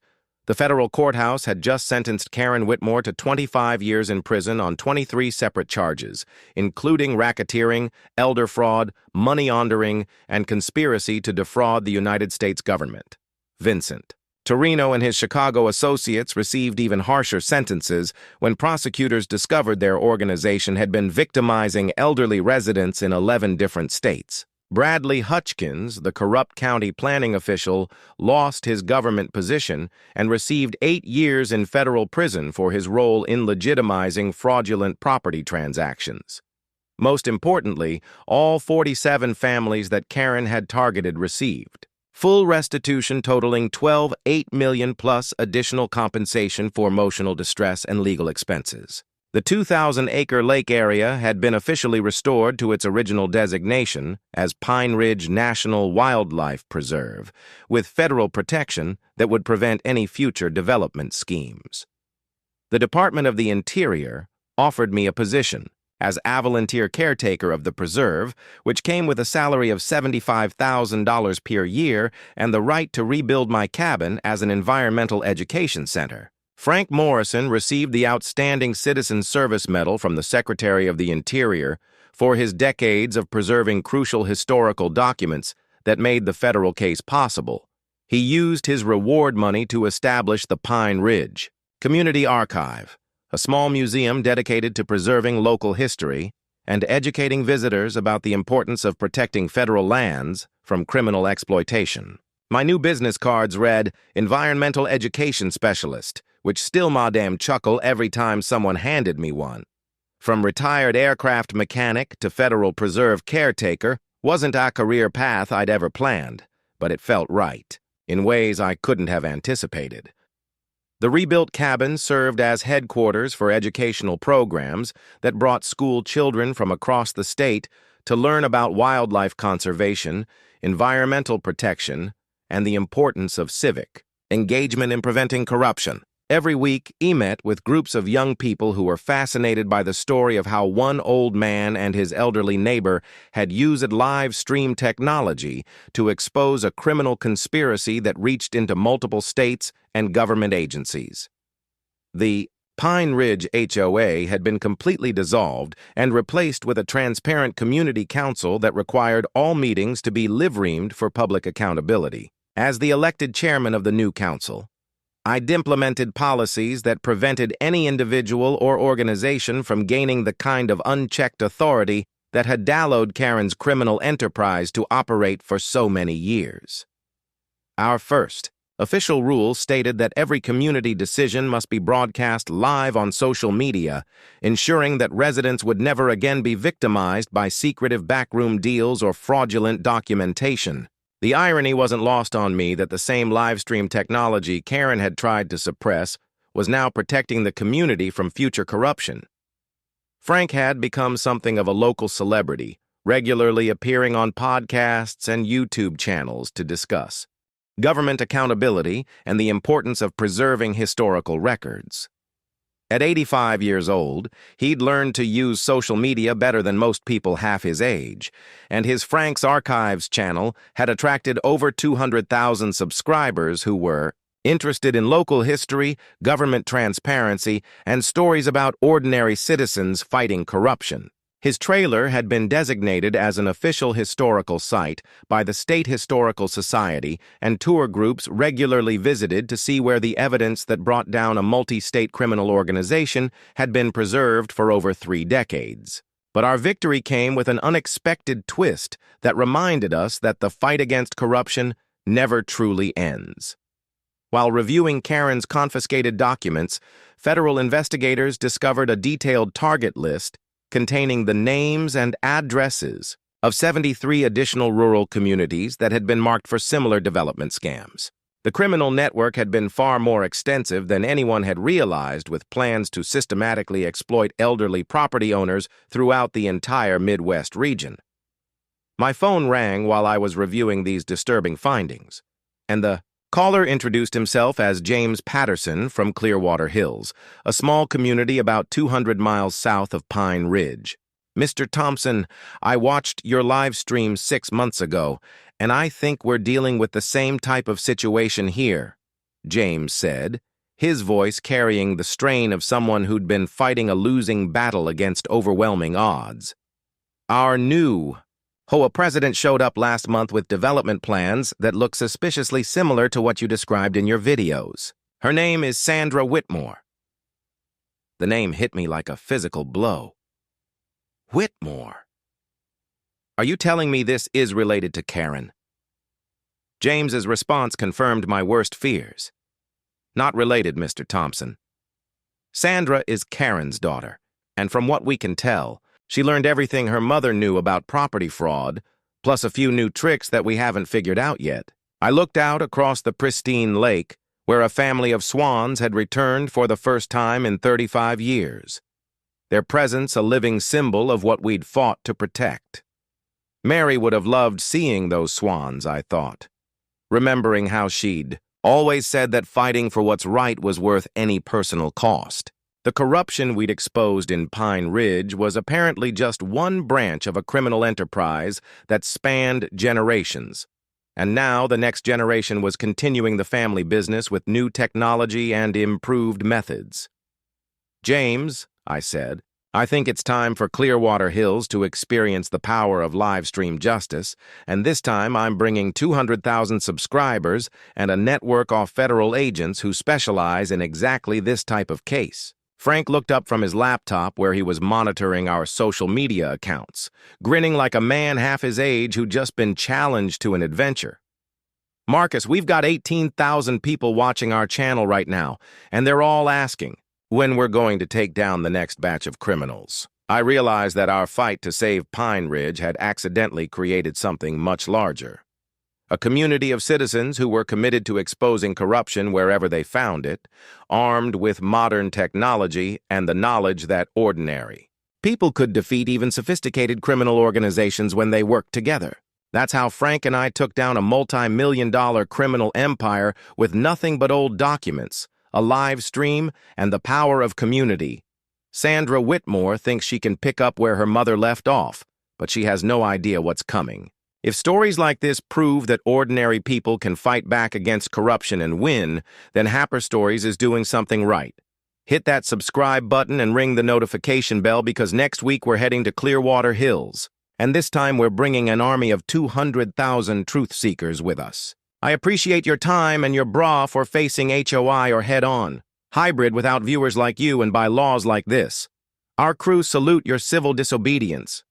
A: The federal courthouse had just sentenced Karen Whitmore to 25 years in prison on 23 separate charges, including racketeering, elder fraud, money laundering, and conspiracy to defraud the United States government. Vincent Torino and his Chicago associates received even harsher sentences when prosecutors discovered their organization had been victimizing elderly residents in 11 different states. Bradley Hutchkins, the corrupt county planning official, lost his government position and received 8 years in federal prison for his role in legitimizing fraudulent property transactions. Most importantly, all 47 families that Karen had targeted received full restitution totaling $12.8 million plus additional compensation for emotional distress and legal expenses. The 2,000-acre lake area had been officially restored to its original designation as Pine Ridge National Wildlife Preserve, with federal protection that would prevent any future development schemes. The Department of the Interior offered me a position as a volunteer caretaker of the preserve, which came with a salary of $75,000 per year and the right to rebuild my cabin as an environmental education center. Frank Morrison received the Outstanding Citizen Service Medal from the Secretary of the Interior for his decades of preserving crucial historical documents that made the federal case possible. He used his reward money to establish the Pine Ridge Community Archive, a small museum dedicated to preserving local history and educating visitors about the importance of protecting federal lands from criminal exploitation. My new business cards read, Environmental Education Specialist, which still ma damn chuckle every time someone handed me one. From retired aircraft mechanic to federal preserve caretaker wasn't a career path I'd ever planned, but it felt right, in ways I couldn't have anticipated. The rebuilt cabin served as headquarters for educational programs that brought school children from across the state to learn about wildlife conservation, environmental protection, and the importance of civic engagement in preventing corruption. Every week, he met with groups of young people who were fascinated by the story of how one old man and his elderly neighbor had used live stream technology to expose a criminal conspiracy that reached into multiple states and government agencies. The Pine Ridge HOA had been completely dissolved and replaced with a transparent community council that required all meetings to be live-streamed for public accountability. As the elected chairman of the new council, I'd implemented policies that prevented any individual or organization from gaining the kind of unchecked authority that had allowed Karen's criminal enterprise to operate for so many years. Our first official rule stated that every community decision must be broadcast live on social media, ensuring that residents would never again be victimized by secretive backroom deals or fraudulent documentation. The irony wasn't lost on me that the same live-stream technology Karen had tried to suppress was now protecting the community from future corruption. Frank had become something of a local celebrity, regularly appearing on podcasts and YouTube channels to discuss government accountability and the importance of preserving historical records. At 85 years old, he'd learned to use social media better than most people half his age, and his Frank's Archives channel had attracted over 200,000 subscribers who were interested in local history, government transparency, and stories about ordinary citizens fighting corruption. His trailer had been designated as an official historical site by the State Historical Society, and tour groups regularly visited to see where the evidence that brought down a multi-state criminal organization had been preserved for over 3 decades. But our victory came with an unexpected twist that reminded us that the fight against corruption never truly ends. While reviewing Karen's confiscated documents, federal investigators discovered a detailed target list containing the names and addresses of 73 additional rural communities that had been marked for similar development scams. The criminal network had been far more extensive than anyone had realized, with plans to systematically exploit elderly property owners throughout the entire Midwest region. My phone rang while I was reviewing these disturbing findings, and the caller introduced himself as James Patterson from Clearwater Hills, a small community about 200 miles south of Pine Ridge. Mr. Thompson, I watched your live stream 6 months ago, and I think we're dealing with the same type of situation here, James said, his voice carrying the strain of someone who'd been fighting a losing battle against overwhelming odds. Our new HOA president showed up last month with development plans that look suspiciously similar to what you described in your videos. Her name is Sandra Whitmore. The name hit me like a physical blow. Whitmore? Are you telling me this is related to Karen? James's response confirmed my worst fears. Not related, Mr. Thompson. Sandra is Karen's daughter, and from what we can tell, She learned everything her mother knew about property fraud, plus a few new tricks that we haven't figured out yet. I looked out across the pristine lake, where a family of swans had returned for the first time in 35 years. Their presence a living symbol of what we'd fought to protect. Mary would have loved seeing those swans, I thought, remembering how she'd always said that fighting for what's right was worth any personal cost. The corruption we'd exposed in Pine Ridge was apparently just one branch of a criminal enterprise that spanned generations. And now the next generation was continuing the family business with new technology and improved methods. "James," I said, "I think it's time for Clearwater Hills to experience the power of live stream justice, and this time I'm bringing 200,000 subscribers and a network of federal agents who specialize in exactly this type of case." Frank looked up from his laptop where he was monitoring our social media accounts, grinning like a man half his age who'd just been challenged to an adventure. "Marcus, we've got 18,000 people watching our channel right now, and they're all asking when we're going to take down the next batch of criminals." I realized that our fight to save Pine Ridge had accidentally created something much larger. A community of citizens who were committed to exposing corruption wherever they found it, armed with modern technology and the knowledge that ordinary people could defeat even sophisticated criminal organizations when they worked together. That's how Frank and I took down a multi-million-dollar criminal empire with nothing but old documents, a live stream, and the power of community. Sandra Whitmore thinks she can pick up where her mother left off, but she has no idea what's coming. If stories like this prove that ordinary people can fight back against corruption and win, then Happer Stories is doing something right. Hit that subscribe button and ring the notification bell because next week we're heading to Clearwater Hills, and this time we're bringing an army of 200,000 truth seekers with us. I appreciate your time and your bra for facing HOI or head-on, hybrid without viewers like you and by laws like this. Our crew salute your civil disobedience.